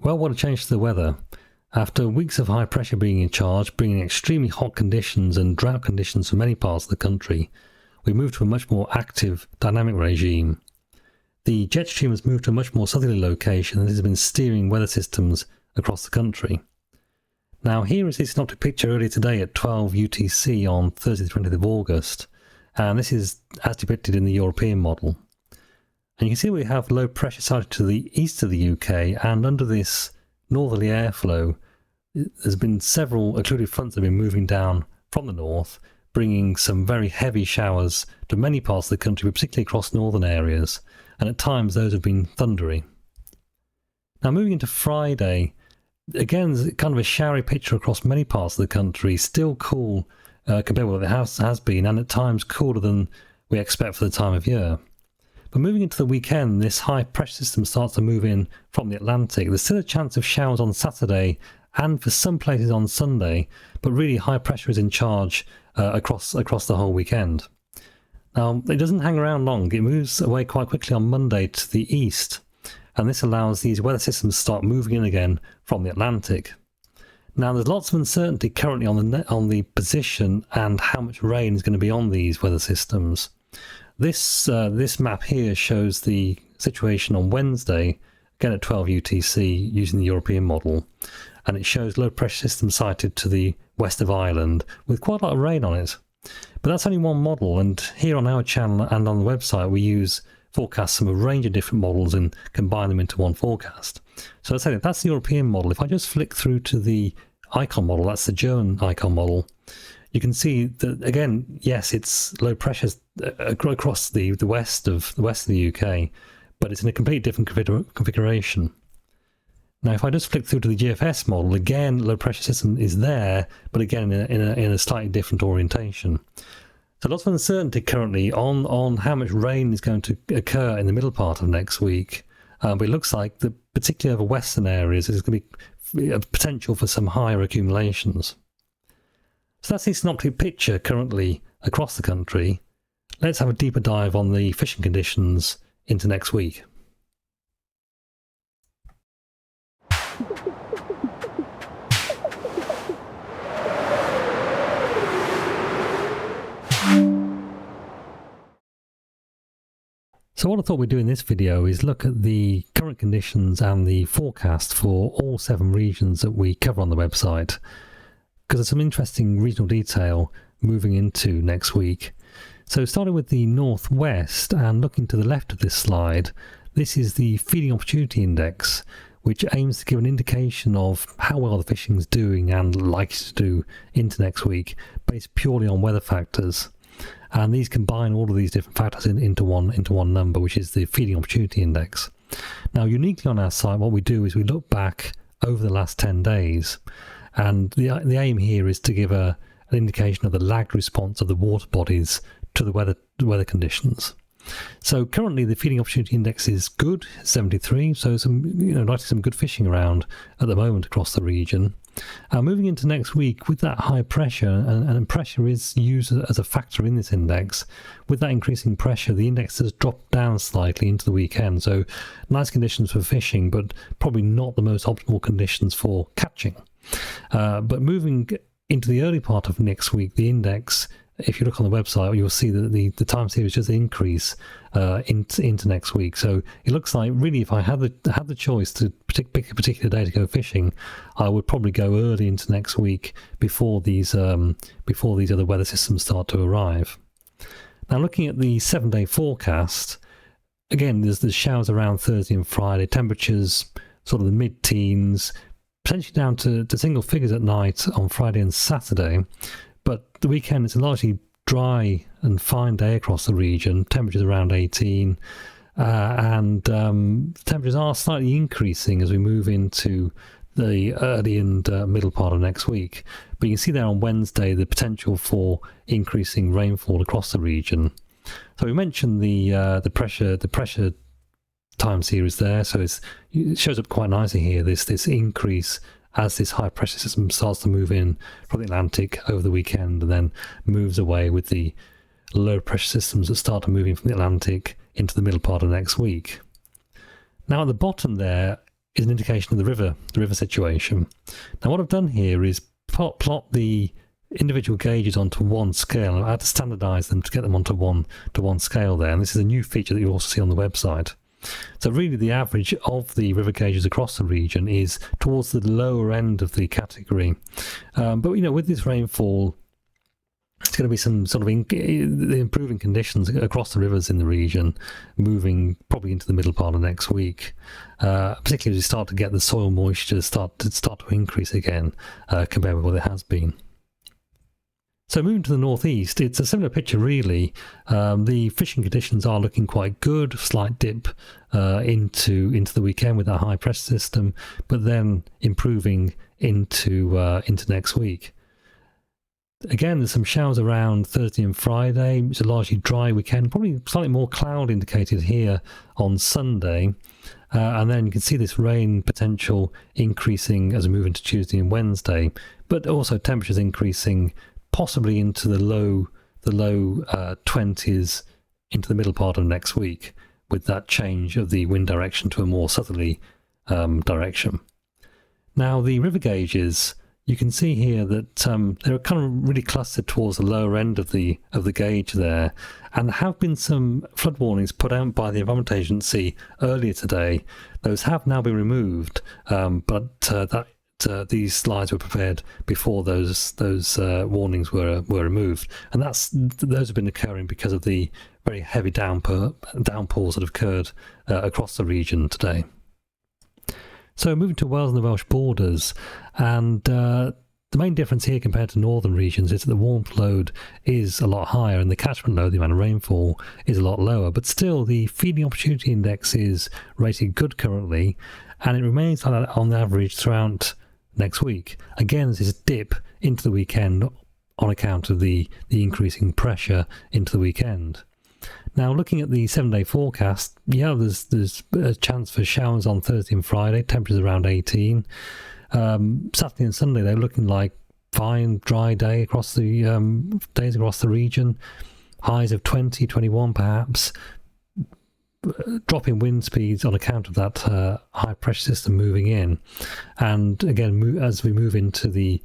Well, what a change to the weather. After weeks of high pressure being in charge, bringing extremely hot conditions and drought conditions for many parts of the country, we moved to a much more active, dynamic regime. The jet stream has moved to a much more southerly location and has been steering weather systems across the country. Now, here is the synoptic picture earlier today at 12 UTC on Thursday the 20th of August, and this is as depicted in the European model. And you can see we have low pressure sighted to the east of the UK, and under this northerly airflow, there's been several occluded fronts that have been moving down from the north, bringing some very heavy showers to many parts of the country, but particularly across northern areas, and at times those have been thundery. Now, moving into Friday, again, there's kind of a showery picture across many parts of the country, still cool compared with what it has been, and at times cooler than we expect for the time of year. But moving into the weekend, this high pressure system starts to move in from the Atlantic. There's still a chance of showers on Saturday and for some places on Sunday, but really high pressure is in charge across the whole weekend. Now, it doesn't hang around long. It moves away quite quickly on Monday to the east, and this allows these weather systems to start moving in again from the Atlantic. Now, there's lots of uncertainty currently on the position and how much rain is going to be on these weather systems. This map here shows the situation on Wednesday, again at 12 UTC using the European model, and it shows low pressure system sighted to the west of Ireland with quite a lot of rain on it. But that's only one model, and here on our channel and on the website we use forecasts from a range of different models and combine them into one forecast. So let's say that's the European model. If I just flick through to the icon model, that's the German icon model, you can see that again, yes, it's low pressure across the west of the UK, but it's in a completely different configuration. Now, if I just flick through to the GFS model, again, low pressure system is there, but again in a slightly different orientation. So lots of uncertainty currently on how much rain is going to occur in the middle part of next week. But it looks like that particularly over western areas, there's going to be a potential for some higher accumulations. So that's the synoptic picture currently across the country. Let's have a deeper dive on the fishing conditions into next week. So what I thought we'd do in this video is look at the current conditions and the forecast for all 7 regions that we cover on the website, because there's some interesting regional detail moving into next week. So starting with the northwest and looking to the left of this slide, this is the Feeding Opportunity Index, which aims to give an indication of how well the fishing is doing and likely to do into next week, based purely on weather factors. And these combine all of these different factors into one number, which is the Feeding Opportunity Index. Now, uniquely on our site, what we do is we look back over the last 10 days, and the aim here is to give an indication of the lagged response of the water bodies to the weather conditions. So currently the Feeding Opportunity Index is good, 73, so likely some good fishing around at the moment across the region. Moving into next week, with that high pressure, and pressure is used as a factor in this index, with that increasing pressure, the index has dropped down slightly into the weekend. So nice conditions for fishing, but probably not the most optimal conditions for catching. But moving into the early part of next week, the index, if you look on the website, you'll see that the time series just increase into next week. So it looks like, really, if I had the choice to pick a particular day to go fishing, I would probably go early into next week before these other weather systems start to arrive. Now, looking at the 7-day forecast, again, there's showers around Thursday and Friday, temperatures sort of the mid-teens, potentially down to single figures at night on Friday and Saturday. But the weekend, it's a largely dry and fine day across the region, temperatures around 18, and temperatures are slightly increasing as we move into the early and middle part of next week. But you can see there on Wednesday the potential for increasing rainfall across the region. So we mentioned the pressure time series there, so it shows up quite nicely here, this increase as this high pressure system starts to move in from the Atlantic over the weekend and then moves away with the low pressure systems that start to move in from the Atlantic into the middle part of next week. Now at the bottom there is an indication of the river situation. Now what I've done here is plot the individual gauges onto one scale. I had to standardize them to get them onto one scale there, and this is a new feature that you also see on the website. So really the average of the river gauges across the region is towards the lower end of the category, but with this rainfall, it's going to be some sort of improving conditions across the rivers in the region, moving probably into the middle part of next week, particularly as we start to get the soil moisture start to increase again, compared with what it has been. So moving to the northeast, it's a similar picture really. The fishing conditions are looking quite good, slight dip into the weekend with that high pressure system, but then improving into next week. Again, there's some showers around Thursday and Friday. It's a largely dry weekend, probably slightly more cloud indicated here on Sunday. And then you can see this rain potential increasing as we move into Tuesday and Wednesday, but also temperatures increasing possibly into the low 20s into the middle part of next week, with that change of the wind direction to a more southerly direction. Now the river gauges, you can see here that they're kind of really clustered towards the lower end of the gauge there, and there have been some flood warnings put out by the Environment Agency earlier today. Those have now been removed, but these slides were prepared before those warnings were removed, and those have been occurring because of the very heavy downpours that have occurred across the region today. So moving to Wales and the Welsh borders, and the main difference here compared to northern regions is that the warmth load is a lot higher and the catchment load, the amount of rainfall, is a lot lower, but still the feeding opportunity index is rated good currently, and it remains like that on average throughout next week. Again, there's this dip into the weekend on account of the increasing pressure into the weekend. Now, looking at the 7-day forecast, there's a chance for showers on Thursday and Friday, temperatures around 18. Saturday and Sunday, they're looking like fine, dry day across the days across the region. Highs of 20, 21 perhaps. Dropping wind speeds on account of that high pressure system moving in, and again as we move into the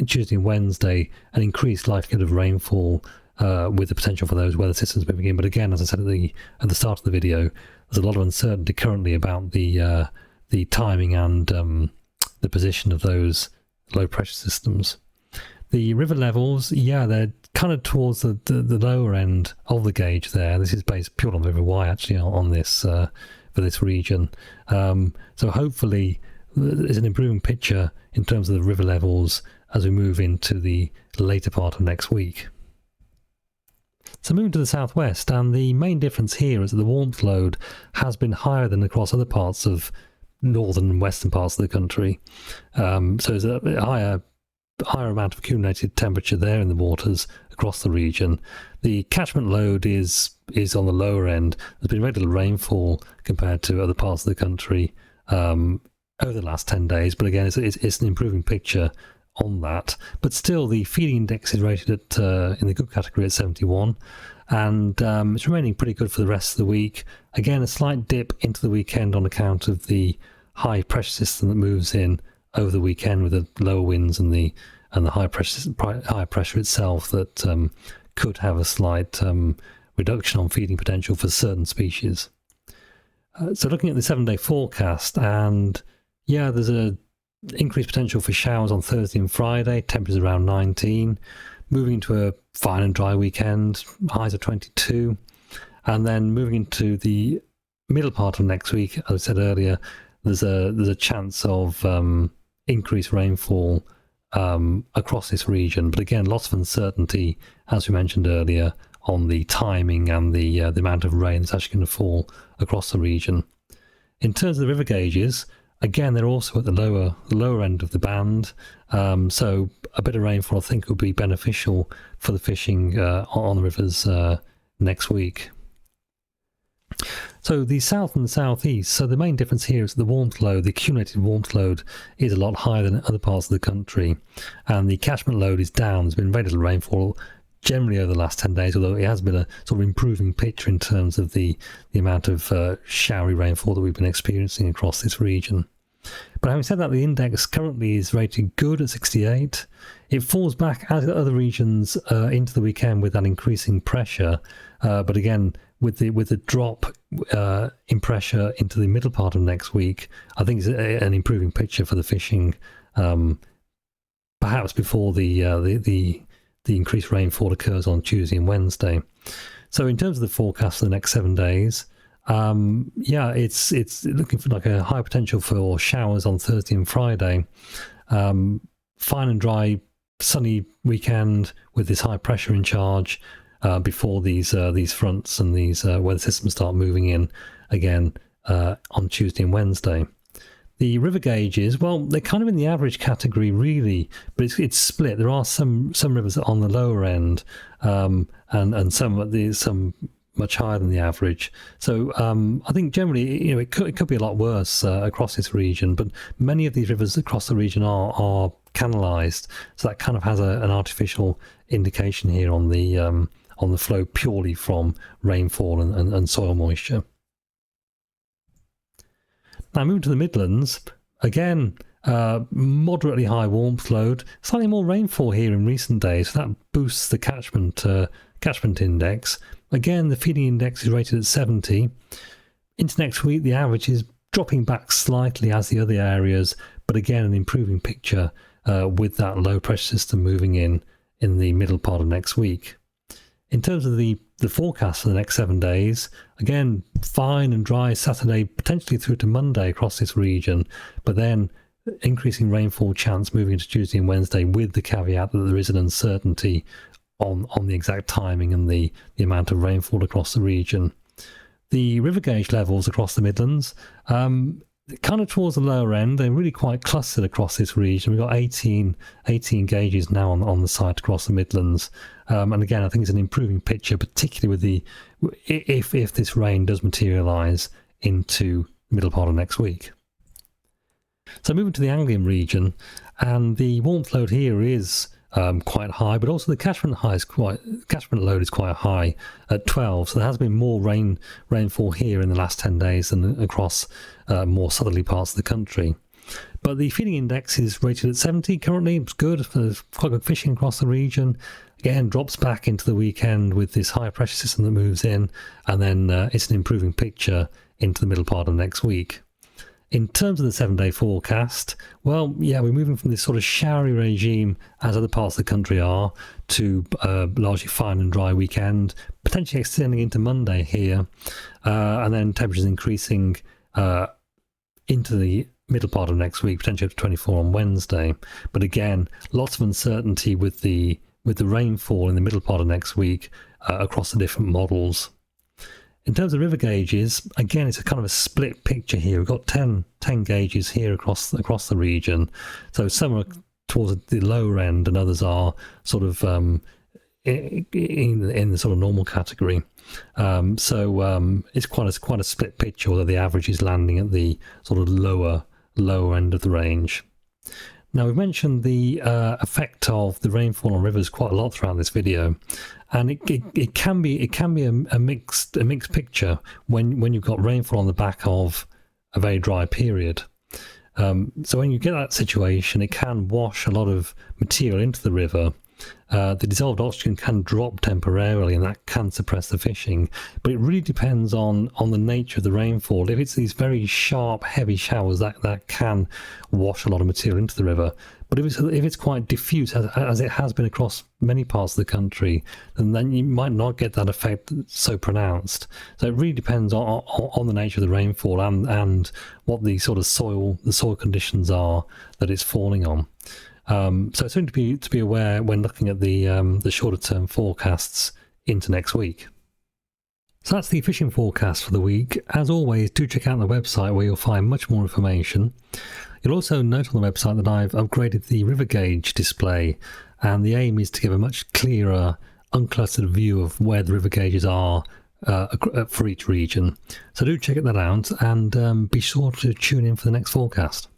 Tuesday and Wednesday, an increased likelihood of rainfall with the potential for those weather systems moving in. But again, as I said at the start of the video, there's a lot of uncertainty currently about the timing and the position of those low pressure systems. The river levels, they're kind of towards the lower end of the gauge there. This is based purely on the River Wye actually on this for this region. So hopefully there's an improving picture in terms of the river levels as we move into the later part of next week. So moving to the southwest, and the main difference here is that the warmth load has been higher than across other parts of northern and western parts of the country. So there's a higher amount of accumulated temperature there in the waters across the region. The catchment load is on the lower end. There's been very little rainfall compared to other parts of the country over the last 10 days, but again it's an improving picture on that. But still the feeding index is rated at in the good category at 71, and it's remaining pretty good for the rest of the week. Again, a slight dip into the weekend on account of the high pressure system that moves in over the weekend with the lower winds and the high pressure itself that could have a slight reduction on feeding potential for certain species. So looking at the 7-day forecast, and there's a increased potential for showers on Thursday and Friday, temperatures around 19, moving into a fine and dry weekend, highs of 22, and then moving into the middle part of next week, as I said earlier, there's a chance of increased rainfall across this region, but again lots of uncertainty, as we mentioned earlier, on the timing and the amount of rain that's actually going to fall across the region. In terms of the river gauges, again they're also at the lower end of the band, so a bit of rainfall I think would be beneficial for the fishing on the rivers next week. So the south and the southeast, so the main difference here is the warmth load, the accumulated warmth load is a lot higher than other parts of the country, and the catchment load is down. There's been very little rainfall generally over the last 10 days, although it has been a sort of improving picture in terms of the amount of showery rainfall that we've been experiencing across this region. But having said that, the index currently is rated good at 68. It falls back as other regions into the weekend with that increasing pressure. But again, with the drop in pressure into the middle part of next week, I think it's an improving picture for the fishing. Perhaps before the increased rainfall occurs on Tuesday and Wednesday. So in terms of the forecast for the next 7 days, it's looking for like a high potential for showers on Thursday and Friday. Fine and dry, sunny weekend with this high pressure in charge before these fronts and these weather systems start moving in again on Tuesday and Wednesday. The river gauges, well, they're kind of in the average category, really, but it's split. There are some rivers on the lower end, and some much higher than the average. So I think generally, it could be a lot worse across this region. But many of these rivers across the region are canalised, so that kind of has an artificial indication here on the flow purely from rainfall and soil moisture. Now moving to the Midlands, again, moderately high warmth load, slightly more rainfall here in recent days, so that boosts the catchment index. Again, the feeding index is rated at 70. Into next week, the average is dropping back slightly as the other areas, but again, an improving picture with that low pressure system moving in the middle part of next week. In terms of the forecast for the next 7 days, again, fine and dry Saturday, potentially through to Monday across this region, but then increasing rainfall chance moving into Tuesday and Wednesday, with the caveat that there is an uncertainty on the exact timing and the amount of rainfall across the region. The river gauge levels across the Midlands, kind of towards the lower end, they're really quite clustered across this region. We've got 18 gauges now on the site across the Midlands. And again, I think it's an improving picture, particularly with if this rain does materialise into the middle part of next week. So moving to the Anglian region, and the warmth load here is quite high, but also the catchment load is quite high at 12. So there has been more rainfall here in the last 10 days than across more southerly parts of the country. But the feeding index is rated at 70 currently. It's good. There's quite good fishing across the region. Again, drops back into the weekend with this high pressure system that moves in, and then it's an improving picture into the middle part of next week. In terms of the 7-day forecast, well, yeah, we're moving from this sort of showery regime, as other parts of the country are, to largely fine and dry weekend, potentially extending into Monday here, and then temperatures increasing into the middle part of next week, potentially up to 24 on Wednesday. But again, lots of uncertainty with the rainfall in the middle part of next week across the different models. In terms of river gauges, again, it's a kind of a split picture here. We've got 10 gauges here across the region. So some are towards the lower end and others are sort of in the sort of normal category. It's quite a split picture, although the average is landing at the sort of lower end of the range. Now, we've mentioned the effect of the rainfall on rivers quite a lot throughout this video, and it can be a mixed picture when you've got rainfall on the back of a very dry period. So when you get that situation, it can wash a lot of material into the river. The dissolved oxygen can drop temporarily, and that can suppress the fishing, but it really depends on the nature of the rainfall. If it's these very sharp, heavy showers, that can wash a lot of material into the river. But if it's quite diffuse, as it has been across many parts of the country, then you might not get that effect so pronounced. So it really depends on the nature of the rainfall and what the sort of soil conditions are that it's falling on. So it's something to be aware when looking at the shorter term forecasts into next week. So that's the fishing forecast for the week. As always, do check out the website where you'll find much more information. You'll also note on the website that I've upgraded the river gauge display, and the aim is to give a much clearer, unclustered view of where the river gauges are for each region. So do check that out, and be sure to tune in for the next forecast.